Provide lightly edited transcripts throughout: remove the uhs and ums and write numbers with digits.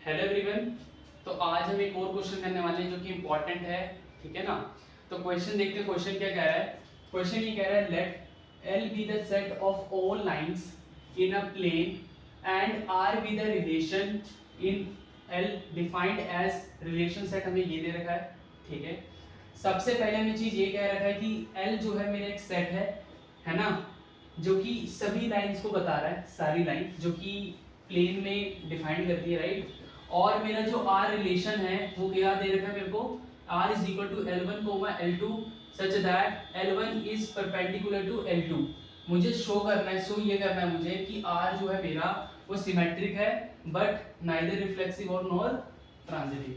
Hello everyone. तो आज हम एक और क्वेश्चन करने वाले हैं जो कि इम्पोर्टेंट है, ठीक है ना। तो क्वेश्चन देखते हैं, क्वेश्चन क्या कह रहा है। क्वेश्चन ये कह रहा है let L be the set of all lines in a plane and R be the relation in L defined as relation set. हमें ये दे रखा है, ठीक है। सबसे पहले हमें चीज ये कह रखा है कि एल जो है मेरा एक सेट है ना, जो कि सभी लाइंस को बता रहा है, सारी लाइन जो कि प्लेन में डिफाइन करती है, राइट। और मेरा जो आर रिलेशन है वो क्या दे रखा है मेरे को, r is equal to L1 comma L2 such that L1 is perpendicular to L2। मुझे शो करना है, शो ये करना है मुझे कि r जो है मेरा वो सिमेट्रिक है बट नाइदर रिफ्लेक्सिव और नॉर ट्रांजिटिव।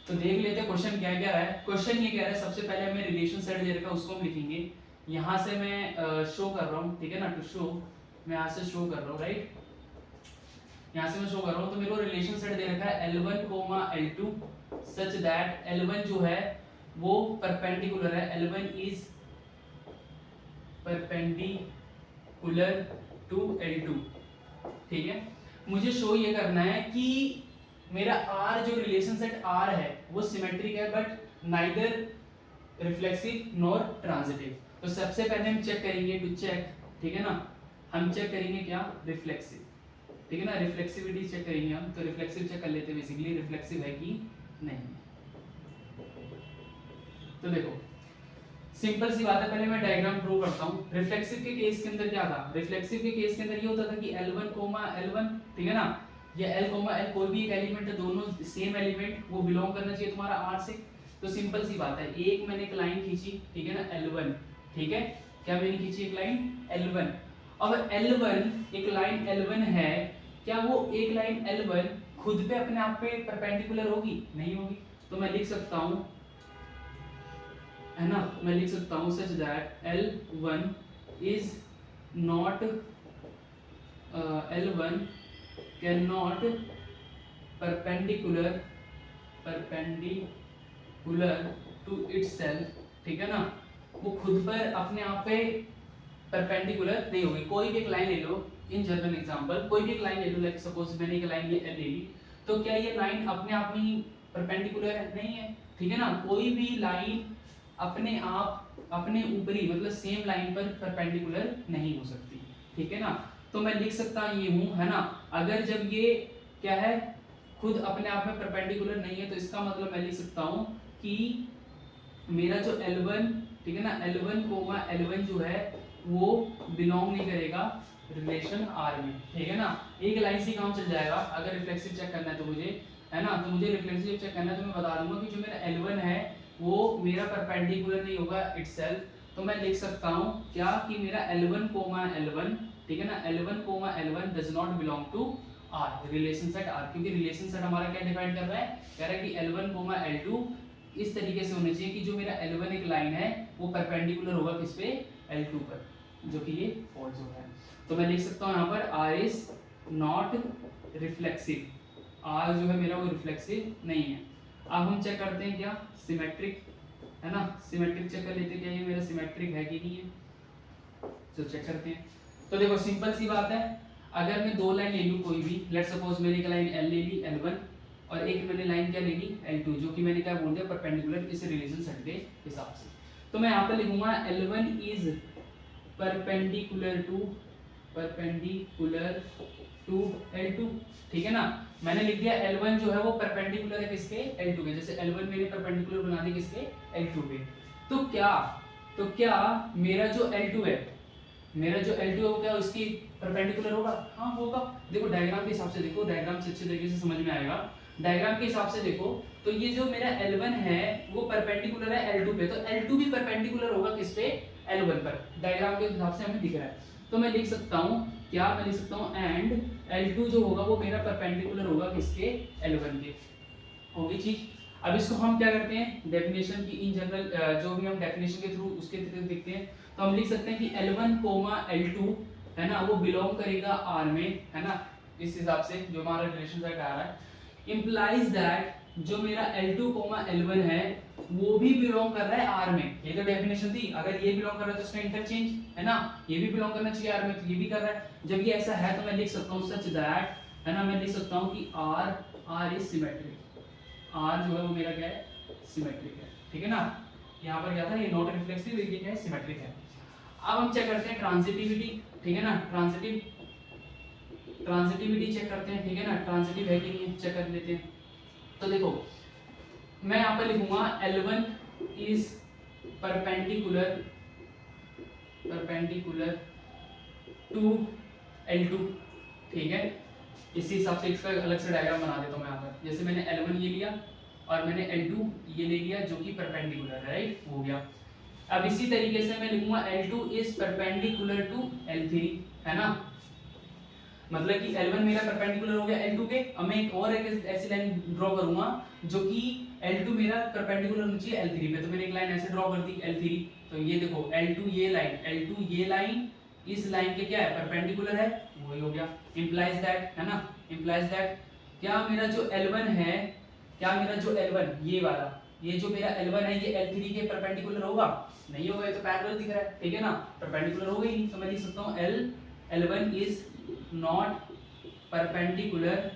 तो देख लेते हैं क्वेश्चन क्या क्या है। क्वेश्चन ये कह रहा है सबसे पहले हमें रिलेशन सेट दे रखा है उसको हम लिखेंगे। यहाँ से मैं शो कर रहा हूँ, ठीक है ना, टू शो मैं यहाँ से शो कर रहा हूँ, राइट। यहाँ से मैं शो कर रहा हूँ तो मेरे को रिलेशन सेट दे रखा है L1 comma L2 such that L1 जो है वो परपेंडिकुलर है, L1 is perpendicular to L2, ठीक है। मुझे शो ये करना है कि मेरा R जो रिलेशन सेट R है वो सिमेट्रिक है but neither reflexive nor transitive. तो सबसे पहले हम चेक करेंगे, टू चेक, ठीक है ना, हम चेक करेंगे क्या, रिफ्लेक्सिव, ठीक है ना, रिफ्लेक्सिविटी चेक करेंगे हम। तो रिफ्लेक्सिव चेक कर लेते हैं, बेसिकली रिफ्लेक्सिव है कि नहीं। तो देखो सिंपल सी बात है, पहले मैं डायग्राम ड्रॉ करता हूँ। रिफ्लेक्सिव के केस के अंदर क्या था, रिफ्लेक्सिव के केस के अंदर ये होता था कि L1 कोमा L1, ठीक है ना, या L कोमा L कोई भी एक एलिमेंट है, दोनों सेम एलिमेंट, वो बिलोंग करना चाहिए तुम्हारा R से। तो सिंपल सी बात है, एक मैंने एक लाइन खींची, ठीक है ना, L1, ठीक है, क्या मैंने खींची एक लाइन L1। अब L1 एक लाइन L1 है, क्या वो एक लाइन L1 खुद पे अपने आप पे परपेंडिकुलर होगी, नहीं होगी। तो मैं लिख सकता हूँ, है ना, मैं लिख सकता हूँ such that L1 is not L1 can not perpendicular to itself, ठीक है ना, वो खुद पर अपने आप पे परपेंडिकुलर नहीं होगी। कोई भी एक लाइन ले लो, इन जनरल एग्जांपल कोई भी एक लाइन ले लो, लाइक सपोज मैंने एक लाइन ये ले ली, तो क्या ये लाइन अपने आप में ही परपेंडिकुलर है, नहीं है, ठीक है ना। कोई भी लाइन अपने आप अपने ऊपरी मतलब सेम लाइन पर परपेंडिकुलर नहीं हो सकती, ठीक है ना। तो मैं लिख सकता ये हूँ, है ना, अगर जब ये क्या है खुद अपने आप में परपेंडिकुलर नहीं है तो इसका मतलब मैं लिख सकता हूँ कि मेरा जो L1, ठीक है ना, L1 कोमा L1 जो है वो बिलोंग नहीं करेगा रिलेशन R में, ठीक है ना। एक लाइन से काम चल जाएगा। अगर रिफ्लेक्सिव चेक करना है तो मुझे, है ना, तो मुझे रिफ्लेक्सिव चेक करना है तो मैं बता दूंगा कि जो मेरा L1 है वो मेरा परपेंडिकुलर नहीं होगा इटसेल्फ। तो मैं लिख सकता हूँ क्या कि मेरा L1 कोमा L1, ठीक है ना, L1 comma L1 does not belong to R, relation set R, क्योंकि रिलेशन सेट हमारा क्या डिफाइन कर रहा है, कह रहा है कि L1 कोमा L2 इस तरीके से होने चाहिए कि जो मेरा L1 एक लाइन है वो परपेंडिकुलर होगा किस पे, L2 पर, जो कि ये फॉल्स होता है। तो मैं लिख सकता हूँ यहाँ पर R is not reflexive, R जो है मेरा वो रिफ्लेक्सिव नहीं है। अब हम चेक करते हैं क्या, सिमेट्रिक, है ना, सिमेट्रिक चेक कर लेते हैं क्या ये मेरा सिमेट्रिक है कि नहीं है। तो चेक करते हैं। तो देखो सिंपल सी बात है, अगर मैं दो लाइन ले लूँ कोई भी, लेट सपोज मैंने एक लाइन L ले ली L1 और एक मैंने लाइन क्या ले ली L2, जो कि मैंने क्या बोल दिया परपेंडिकुलर इस रिलेशन सेट के हिसाब से। तो मैं यहाँ पे लिखूंगा L1 is perpendicular to L2, ठीक है ना। मैंने लिख दिया L1 जो है वो परपेंडिकुलर है किसके, L2 के। जैसे L1 मैंने परपेंडिकुलर बना दी किसके, L2 पे। तो क्या मेरा जो L2 है, मेरा जो L2 है वो क्या उसकी परपेंडिकुलर होगा, हाँ होगा। देखो डायग्राम के हिसाब से देखो, डायग्राम से अच्छे तरीके से समझ में आएगा। डायग्राम के हिसाब से देखो तो ये जो मेरा L1 है वो परपेंडिकुलर है L2 पे, तो L2 भी परपेंडिकुलर होगा किस पे, L1 पर। डायग्राम के हिसाब से हमें दिख रहा है। तो मैं लिख सकता हूँ क्या, मैं लिख सकता हूँ एंड L2 जो होगा वो मेरा परपेंडिकुलर होगा किसके, L1 के, होगी चीज। अब इसको हम क्या करते हैं, डेफिनेशन की इन जनरल जो भी हम डेफिनेशन के थ्रू उसके थ्रू देखते हैं। तो हम लिख सकते हैं कि L1 कोमा L2 है ना वो बिलोंग करेगा R में, है ना, इस हिसाब से जो हमारा रिलेशन सेट आ रहा है इंप्लाइज दैट जो मेरा L2 कोमा L1 है वो भी बिलोंग कर रहा है R में। ये तो डेफिनेशन थी, अगर ये बिलोंग कर रहा है तो इसका इंटरचेंज, है ना, ये भी बिलोंग करना चाहिए R में, तो ये भी कर रहा है। जब ये ऐसा है तो मैं लिख सकता हूँ सच दैट, है ना, मैं लिख सकता हूँ कि R R is symmetric, R जो है वो मेरा क्या है, सिमेट्रिक है, ठीक है ना। यहाँ पर क्या था, ये नॉट रिफ्लेक्सिव, ये क्या है, सिमेट्रिक है। अब हम चेक करते हैं ट्रांजिटिविटी, ठीक है ना, ट्रांजिटिविटी चेक करते हैं, ठीक है ना, ट्रांजिटिव है कि नहीं चेक कर लेते हैं। तो देखो मैं यहाँ पर लिखूंगा L1 is perpendicular to L2, ठीक है। इसी हिसाब से इसका अलग से डायग्राम बना देता हूँ मैं यहाँ पर। जैसे मैंने L1 ये लिया और मैंने L2 ये ले लिया जो कि परपेंडिकुलर है, राइट, हो गया। अब इसी तरीके से मैं लिखूंगा L2 is perpendicular to L3, है ना, मतलब कि L1 मेरा परपेंडिकुलर हो गया L2 के। अब मैं एक और एक ऐसी लाइन ड्रॉ करूंगा जो कि L2 मेरा परपेंडिकुलर होनी चाहिए L3 पे, तो मैंने एक लाइन ऐसे ड्रॉ कर दी L3। तो ये देखो L2 ये लाइन इस लाइन के क्या है, परपेंडिकुलर है, वही हो गया। इंप्लाइज दैट, है ना, इंप्लाइज दैट क्या मेरा जो L1 है, क्या मेरा जो L1 ये वाला, ये जो मेरा L1 है ये L3 के परपेंडिकुलर होगा, नहीं होगा, ये तो पैरेलल दिख रहा है, ठीक है ना, परपेंडिकुलर होगा ही नहीं। तो मैं लिख सकता हूँ L1 is not perpendicular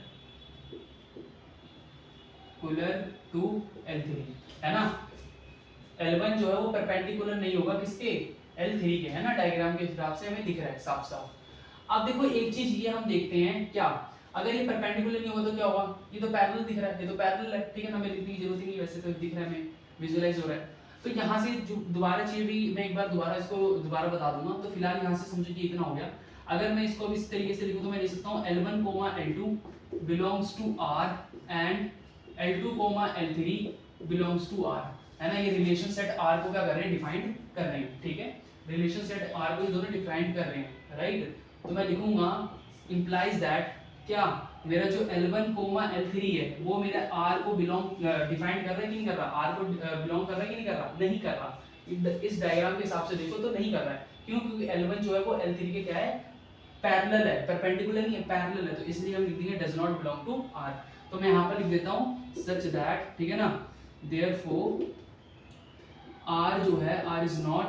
to L3, है ना। L1 जो है वो परपेंडिकुलर नहीं होगा किसके, L3 के, है ना, डायग्राम के हिसाब से हमें दिख रहा है साफ साफ। अब देखो एक चीज ये हम देखते हैं, क्या अगर ये परपेंडिकुलर नहीं होगा तो क्या होगा, ये तो पैरेलल दिख रहा है, ये तो पैरेलल है, ठीक है ना, हमें लिखने की जरूरत ही नहीं, वैसे तो दिख रहा है, हमें विजुअलाइज हो रहा है। तो यहाँ से जो दोबारा चीज भी मैं एक बार दोबारा इसको दोबारा बता दूंगा। तो फिलहाल यहाँ से समझो कि इतना हो गया। अगर मैं इसको इस तरीके से लिखूं तो मैं लिख सकता हूँ L1, L2 belongs to R and L2, L3 belongs to R, है ना। ये रिलेशन सेट R को क्या कर रहे हैं, डिफाइन कर रहे हैं, ठीक है, रिलेशन सेट R को ये दोनों डिफाइन कर रहे हैं, राइट। तो मैं लिखूंगा इंप्लाइज दैट क्या मेरा जो L1, L3 है वो मेरा R को बिलोंग डिफाइन कर रहा है कि नहीं कर रहा, R को बिलोंग कर रहा है कि नहीं कर रहा, नहीं कर रहा। इस डायग्राम के हिसाब से देखो तो नहीं कर रहा है, क्यों, क्योंकि L1 जो है वो L3 के क्या है, पैरेलल है, परपेंडिकुलर नहीं है, पैरेलल है, तो इसलिए हम लिख देंगे does not belong to R। तो मैं यहाँ पर लिख देता हूँ सच दैट, ठीक है ना, देयरफॉर R जो है R is not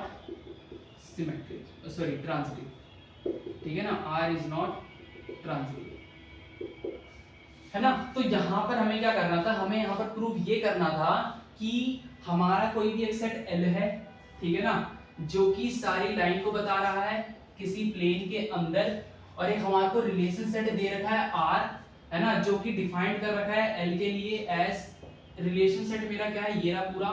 symmetric, sorry transitive, ठीक है ना, R इज नॉट ट्रांजिटिव, है ना। तो यहाँ पर हमें क्या करना था, हमें यहाँ पर प्रूव ये करना था कि हमारा कोई भी एक सेट L है, ठीक है ना, जो कि सारी लाइन को बता रहा है किसी प्लेन के अंदर, और एक हमारे को रिलेशन सेट दे रखा है R, है ना, जो कि डिफाइंड कर रखा है L के लिए एज रिलेशन सेट मेरा क्या है, ये रहा पूरा,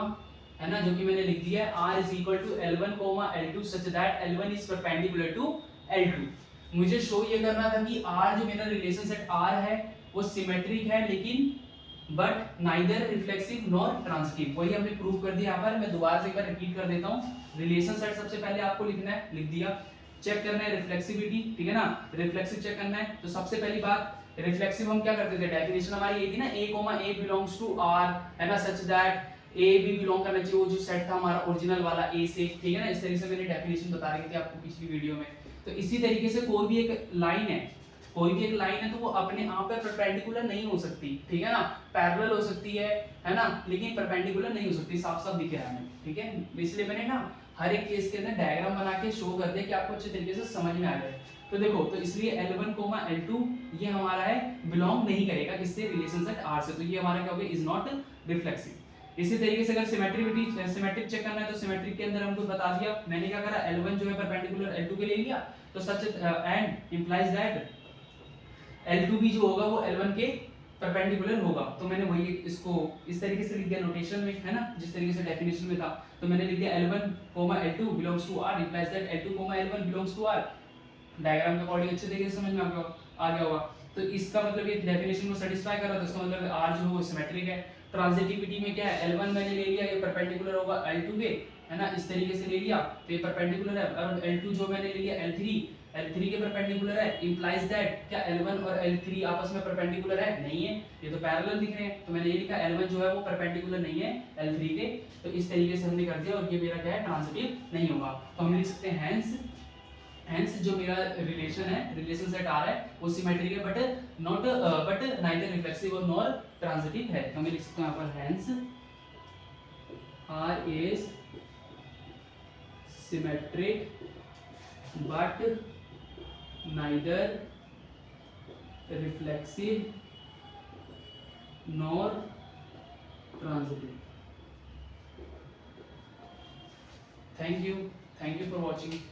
है ना, जो कि मैंने लिख दिया है R is equal to L1, L2 such that L1 is perpendicular to L2। मुझे शो ये करना था कि R जो मेरा रिलेशन सेट R है वो सिमेट्रिक है, लेकिन but neither reflexive nor transitive, वही हमने प्रूव कर दिया। यहाँ पर मैं दोबारा से एक बार रिपीट कर देता हूँ। रिलेशन सेट सबसे पहले आपको लिखना है, लिख दिया। चेक करना है रिफ्लेक्सिविटी, ठीक है ना, रिफ्लेक्सिव चेक करना है। तो सबसे पहली बात रिफ्लेक्सिव हम क्या करते थे, डेफिनेशन हमारी ये थी ना, A बिलोंग्स टू R, है ना, सच दैट A भी बिलोंग करना चाहिए, वो जो सेट था हमारा ओरिजिनल वाला A से, ठीक है ना। इस तरीके से मैंने डेफिनेशन बता रही थी आपको पिछली वीडियो में। तो इसी तरीके से कोई भी एक लाइन है, कोई भी एक लाइन है तो वो अपने आप पे परपेंडिकुलर नहीं हो सकती, ठीक है ना, पैरेलल हो सकती है ना, लेकिन परपेंडिकुलर नहीं हो सकती, साफ साफ दिख रहा है, ठीक है। इसलिए मैंने ना हर एक केस के अंदर डायग्राम बना के शो कर दिया कि आपको अच्छे तरीके से समझ में आ जाए। तो देखो, तो इसलिए L1, L2 ये हमारा है बिलोंग नहीं करेगा किससे, रिलेशन सेट R से, तो ये हमारा क्या हो गया, इज नॉट रिफ्लेक्सिव। इसी तरीके से अगर सिमेट्रिक चेक करना है तो सिमेट्रिक के अंदर हमको बता दिया, मैंने क्या करा, L1 जो है परपेंडिकुलर L2 के ले लिया, तो such and implies that L2 भी जो होगा वो L1 के परपेंडिकुलर होगा। तो मैंने वही इसको इस तरीके से लिख दिया नोटेशन में, है ना, जिस तरीके से डेफिनेशन में था। तो मैंने लिख दिया L1, L2 belongs to R, implies that L2, L1 belongs to R। Diagram के अकॉर्डिंग अच्छे तरीके से समझ में आ गया होगा। तो इसका मतलब ये डेफिनेशन को सेटिस्फाई कर रहा है, तो इसका मतलब R जो है वो सिमेट्रिक है। ट्रांजिटिविटी में क्या है, L1 मैंने ले लिया, ये परपेंडिकुलर होगा L2 के, है ना, इस तरीके से ले लिया तो ये परपेंडिकुलर है। और L2 जो मैंने ले लिया L3 के परपेंडिकुलर है, इंप्लाइज दैट क्या L1 और L3 आपस में परपेंडिकुलर है, नहीं है, ये तो पैरेलल दिख रहे हैं। तो मैंने ये लिखा L1 जो है वो परपेंडिकुलर नहीं है L3 के, तो इस तरीके से हमने कर दिया, और ये मेरा क्या है, ट्रांजिटिव नहीं होगा। तो हम लिख सकते हैं हेंस जो मेरा रिलेशन है, रिलेशन सेट R है वो सिमेट्रिक है, बट नाइदर रिफ्लेक्सिव और नॉर ट्रांजिटिव है। तो मैं लिख सकता हूं यहां पर hence R is symmetric but neither reflexive nor transitive. Thank you for watching.